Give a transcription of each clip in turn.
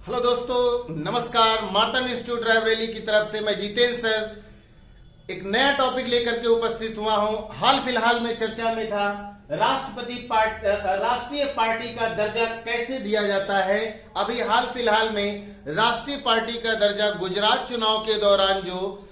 Hello दोस्तों, नमस्कार। मार्तन institute Raebareli की तरफ से मैं जितेंद्र सर एक नया टॉपिक लेकर के उपस्थित हुआ हूं। हाल फिलहाल में चर्चा में था राष्ट्रीय पार्टी का दर्जा कैसे दिया जाता है। अभी हाल फिलहाल में राष्ट्रीय पार्टी का दर्जा गुजरात चुनाव के दौरान जो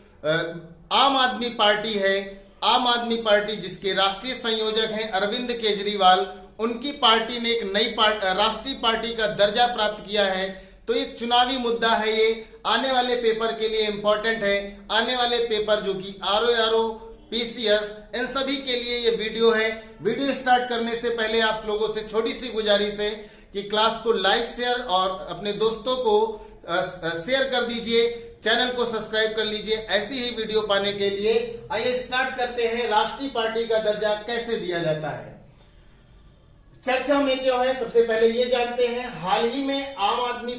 आम आदमी पार्टी है, आम आदमी पार्टी जिसके राष्ट्रीय संयोजक हैं अरविंद केजरीवाल, उनकी पार्टी ने एक नई राष्ट्रीय पार्टी का दर्जा प्राप्त किया है। तो एक चुनावी मुद्दा है, ये आने वाले पेपर के लिए इंपॉर्टेंट है। आने वाले पेपर जो कि आरओ, पीसीएस, इन सभी के लिए ये वीडियो है। वीडियो स्टार्ट करने से पहले आप लोगों से छोटी सी गुजारिश है कि क्लास को लाइक, शेयर और अपने दोस्तों को शेयर कर दीजिए, चैनल को सब्सक्राइब कर लीजिए ऐसी ही वीडियो पाने के लिए। आइए स्टार्ट करते हैं, राष्ट्रीय पार्टी का दर्जा कैसे दिया जाता है। चर्चा में क्यों है, सबसे पहले ये जानते हैं। हाल ही में आम आदमी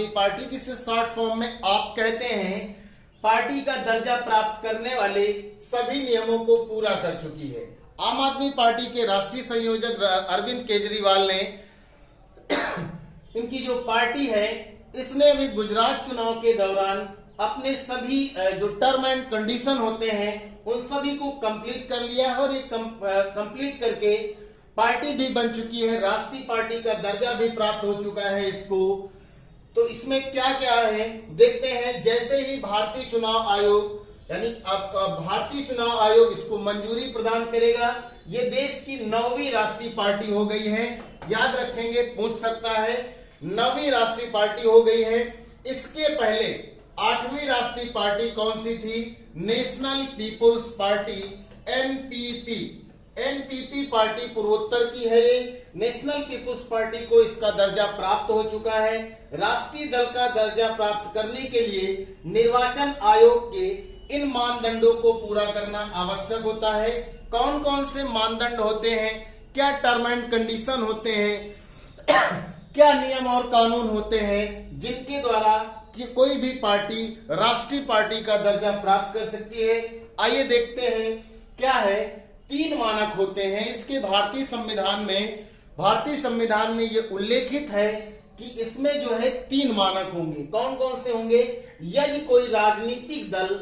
पार्टी जिसे शॉर्ट फॉर्म में आप कहते हैं, पार्टी का दर्जा प्राप्त करने वाले सभी नियमों को पूरा कर चुकी है। आम आदमी पार्टी के राष्ट्रीय संयोजक अरविंद केजरीवाल ने इनकी जो पार्टी है, इसने अभी गुजरात चुनाव के दौरान अपने सभी जो टर्म एंड कंडीशन होते हैं उन सभी को कंप्लीट कर लिया है और ये कंप्लीट करके पार्टी भी बन चुकी है। राष्ट्रीय पार्टी का दर्जा भी प्राप्त हो चुका है इसको। तो इसमें क्या क्या है देखते हैं। जैसे ही भारतीय चुनाव आयोग यानी भारतीय चुनाव आयोग इसको मंजूरी प्रदान करेगा, ये देश की 9वीं राष्ट्रीय पार्टी हो गई है। याद रखेंगे, पूछ सकता है, 9वीं राष्ट्रीय पार्टी हो गई है। इसके पहले 8वीं राष्ट्रीय पार्टी कौन सी थी? National People's Party, NPP party पूर्वोत्तर की है। ये नेशनल पीपुल्स पार्टी को इसका दर्जा प्राप्त हो चुका है। राष्ट्रीय दल का दर्जा प्राप्त करने के लिए निर्वाचन आयोग के इन मानदंडों को पूरा करना आवश्यक होता है। कौन कौन से मानदंड होते हैं, क्या टर्म एंड कंडीशन होते हैं, क्या नियम और कानून होते हैं जिनके द्वारा कि कोई भी पार्टी राष्ट्रीय पार्टी का दर्जा प्राप्त कर सकती है। आइए देखते हैं क्या है। 3 मानक होते हैं इसके। भारतीय संविधान में ये उल्लेखित है कि इसमें जो है 3 मानक होंगे। कौन कौन से होंगे? यदि कोई राजनीतिक दल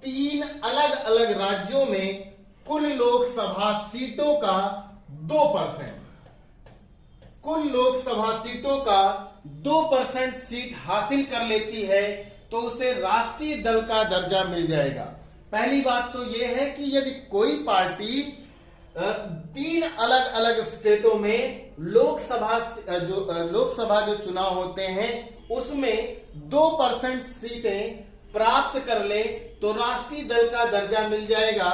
3 अलग अलग राज्यों में कुल लोकसभा सीटों का 2%, कुल लोकसभा सीटों का 2% सीट हासिल कर लेती है तो उसे राष्ट्रीय दल का दर्जा मिल जाएगा। पहली बात तो यह है कि यदि कोई पार्टी 3 अलग अलग स्टेटों में लोकसभा जो चुनाव होते हैं उसमें 2% सीटें प्राप्त कर ले तो राष्ट्रीय दल का दर्जा मिल जाएगा।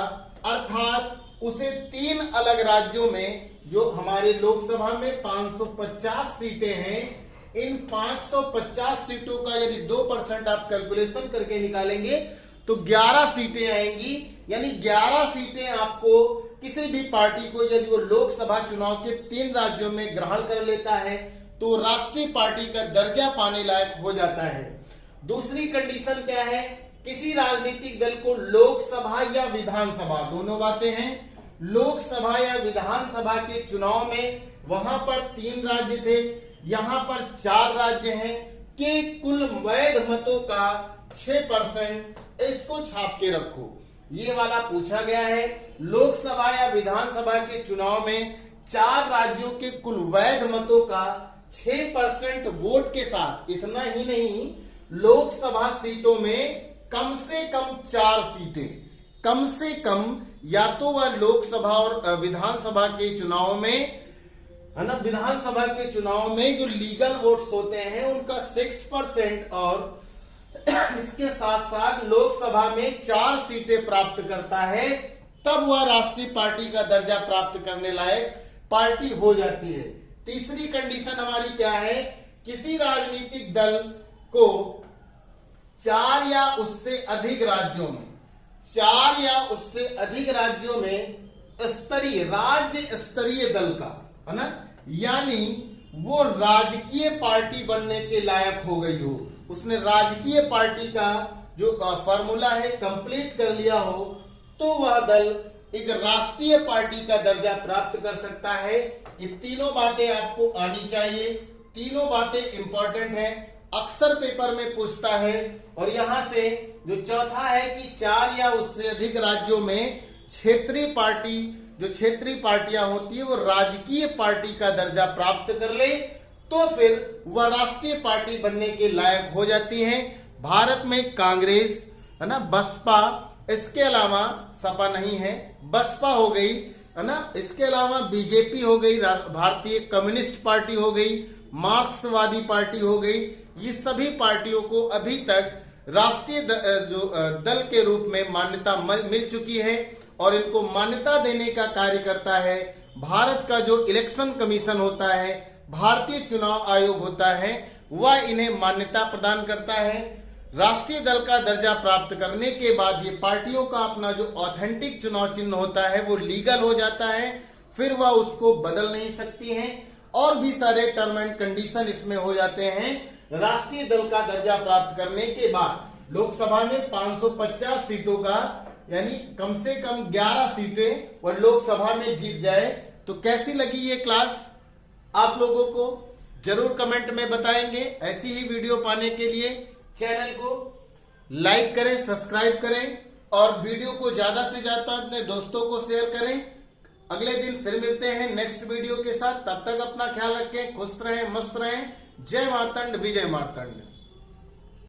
अर्थात उसे 3 अलग राज्यों में, जो हमारे लोकसभा में 550 सीटें हैं, इन 550 सीटों का यदि 2% आप कैलकुलेशन करके निकालेंगे तो 11 सीटें आएंगी। यानी 11 सीटें आपको किसी भी पार्टी को, यदि वो लोकसभा चुनाव के 3 राज्यों में ग्रहण कर लेता है तो राष्ट्रीय पार्टी का दर्जा पाने लायक हो जाता है। दूसरी कंडीशन क्या है? किसी राजनीतिक दल को लोकसभा या विधानसभा, दोनों बातें हैं, लोकसभा या विधानसभा के चुनाव में वहां पर 3 राज्य थे, यहां पर 4 राज्य हैं, के कुल वैध मतों का 6%, इसको छाप के रखो। ये वाला पूछा गया है। लोकसभा या विधानसभा के चुनाव में 4 राज्यों के कुल वैध मतों का 6% वोट के साथ, इतना ही नहीं, लोकसभा सीटों में कम से कम 4 सीटें, कम से कम, या तो वह लोकसभा और विधानसभा के चुनाव में है ना, विधानसभा के चुनाव में जो लीगल वोट्स होते हैं उनका 6% और इसके साथ साथ लोकसभा में 4 सीटें प्राप्त करता है, तब वह राष्ट्रीय पार्टी का दर्जा प्राप्त करने लायक पार्टी हो जाती है। तीसरी कंडीशन हमारी क्या है? किसी राजनीतिक दल को 4 या उससे अधिक राज्यों में, 4 या उससे अधिक राज्यों में राज्य स्तरीय दल का, है ना, यानी वो राजकीय पार्टी बनने के लायक हो गई हो, उसने राजकीय पार्टी का जो फॉर्मूला है कंप्लीट कर लिया हो, तो वह दल एक राष्ट्रीय पार्टी का दर्जा प्राप्त कर सकता है। ये तीनों बातें आपको आनी चाहिए। तीनों बातें इंपॉर्टेंट हैं, अक्सर पेपर में पूछता है। और यहां से जो चौथा है कि 4 या उससे अधिक राज्यों में क्षेत्रीय पार्टी, जो क्षेत्रीय पार्टियां होती है वो राजकीय पार्टी का दर्जा प्राप्त कर ले तो फिर वह राष्ट्रीय पार्टी बनने के लायक हो जाती हैं। भारत में कांग्रेस है ना, बसपा, इसके अलावा सपा नहीं है, बसपा हो गई है ना, इसके अलावा बीजेपी हो गई, भारतीय कम्युनिस्ट पार्टी हो गई, मार्क्सवादी पार्टी हो गई। ये सभी पार्टियों को अभी तक राष्ट्रीय दल के रूप में मान्यता मिल चुकी है और इनको मान्यता देने का कार्य करता है भारत का जो इलेक्शन कमीशन होता है, भारतीय चुनाव आयोग होता है, वह इन्हें मान्यता प्रदान करता है। राष्ट्रीय दल का दर्जा प्राप्त करने के बाद ये पार्टियों का अपना जो ऑथेंटिक चुनाव चिन्ह होता है वो लीगल हो जाता है, फिर वह उसको बदल नहीं सकती हैं। और भी सारे टर्म एंड कंडीशन इसमें हो जाते हैं। राष्ट्रीय दल का दर्जा प्राप्त करने के बाद लोकसभा में 550 सीटों का यानी कम से कम 11 सीटें वह लोकसभा में जीत जाए। तो कैसी लगी ये क्लास आप लोगों को जरूर कमेंट में बताएंगे। ऐसी ही वीडियो पाने के लिए चैनल को लाइक करें, सब्सक्राइब करें और वीडियो को ज्यादा से ज्यादा अपने दोस्तों को शेयर करें। अगले दिन फिर मिलते हैं नेक्स्ट वीडियो के साथ। तब तक अपना ख्याल रखें, खुश रहें, मस्त रहें। जय मार्तंड, विजय मार्तंड।